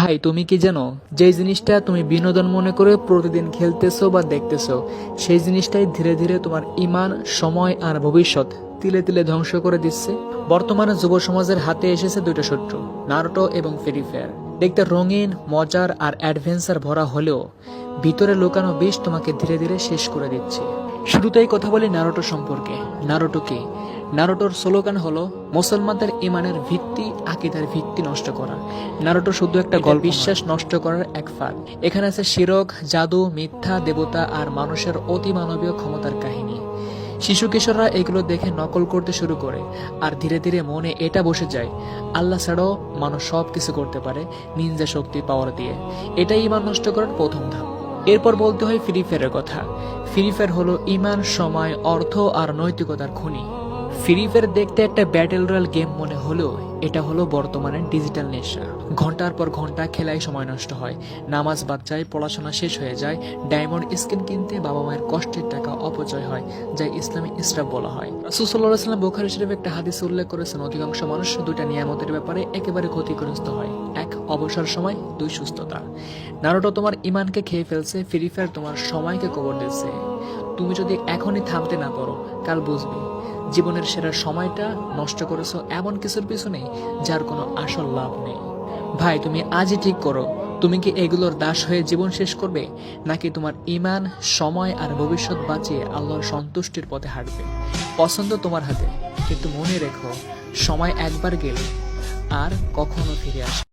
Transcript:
ভাই তুমি কি জানো, যে জিনিসটা তুমি বিনোদন মনে করে প্রতিদিন খেলতেছো বা দেখতেছো, সেই জিনিসটাই ধীরে ধীরে তোমার ইমান, সময় আর ভবিষ্যৎ তিলে তিলে ধ্বংস করে দিচ্ছে। বর্তমানে যুব সমাজের হাতে এসেছে দুইটা শত্রু, নারুটো এবং ফ্রি ফায়ার। দেখতে রঙিন, মজার আর অ্যাডভেঞ্চার ভরা হলেও ভিতরে লুকানো বিষ তোমাকে ধীরে ধীরে শেষ করে দিচ্ছে। শুরুতেই কথা বলি নারুটো সম্পর্কে। নারুটো কি? নারুটোর স্লোগান হলো মুসলমানদের ইমানের ভিত্তি, আকীদার ভিত্তি নষ্ট করা। নারুটো শুধু একটা গল্প, বিশ্বাস নষ্ট করার এক ফাঁদ। এখানে আছে শিরক, জাদু, মিথ্যা, দেবতা আর মানুষের অতি মানবীয় ক্ষমতার কাহিনী। শিশু কিশোররা এগুলো দেখে নকল করতে শুরু করে, আর ধীরে ধীরে মনে এটা বসে যায় আল্লাহ ছাড়াও মানুষ সব কিছু করতে পারে নিনজা শক্তি পাওয়ার দিয়ে। এটাই ইমান নষ্ট করার প্রথম ধাপ। এরপর বলতে হয় ফ্রি ফায়ারের কথা। ফ্রি ফায়ার হলো ইমান, সময়, অর্থ আর নৈতিকতার খনি। ফ্রি ফায়ার দেখতে একটা ব্যাটেল রয়্যাল গেম মনে হলেও এটা হলো বর্তমানে ডিজিটাল নেশা। ঘন্টার পর ঘন্টা খেলায় সময় নষ্ট হয়, নামাজ বাদ যায়, পড়াশোনা শেষ হয়ে যায়, ডায়মন্ড স্কিন কিনতে বাবা মায়ের কষ্টের টাকা অপচয় হয়, যা ইসলামী ইসরাফ বলা হয়। রাসূল সাল্লাল্লাহু আলাইহি ওয়াসাল্লাম বুখারী শরীফে একটা হাদিস উল্লেখ করেছেন, অধিকাংশ মানুষ দুইটা নিয়ামতের ব্যাপারে একেবারে ক্ষতিগ্রস্ত হয়, এক অবসর সময়, দুই সুস্থতা। নারুটো তোমার ইমানকে খেয়ে ফেলছে, ফ্রি ফায়ার তোমার সময়কে কবর দিচ্ছে। তুমি যদি এখনই থামতে না পারো, কাল বুঝবে জীবনের সেরা সময়টা নষ্ট করেছো এমন কিছুর পিছনে যার কোনো আসল লাভ নেই। ভাই তুমি আজই ঠিক করো, তুমি কি এগুলোর দাস হয়ে জীবন শেষ করবে, নাকি তোমার ইমান, সময় আর ভবিষ্যৎ বাঁচিয়ে আল্লাহর সন্তুষ্টির পথে হাঁটবে? পছন্দ তোমার হাতে, কিন্তু মনে রেখো সময় একবার গেলে আর কখনো ফিরে আসে।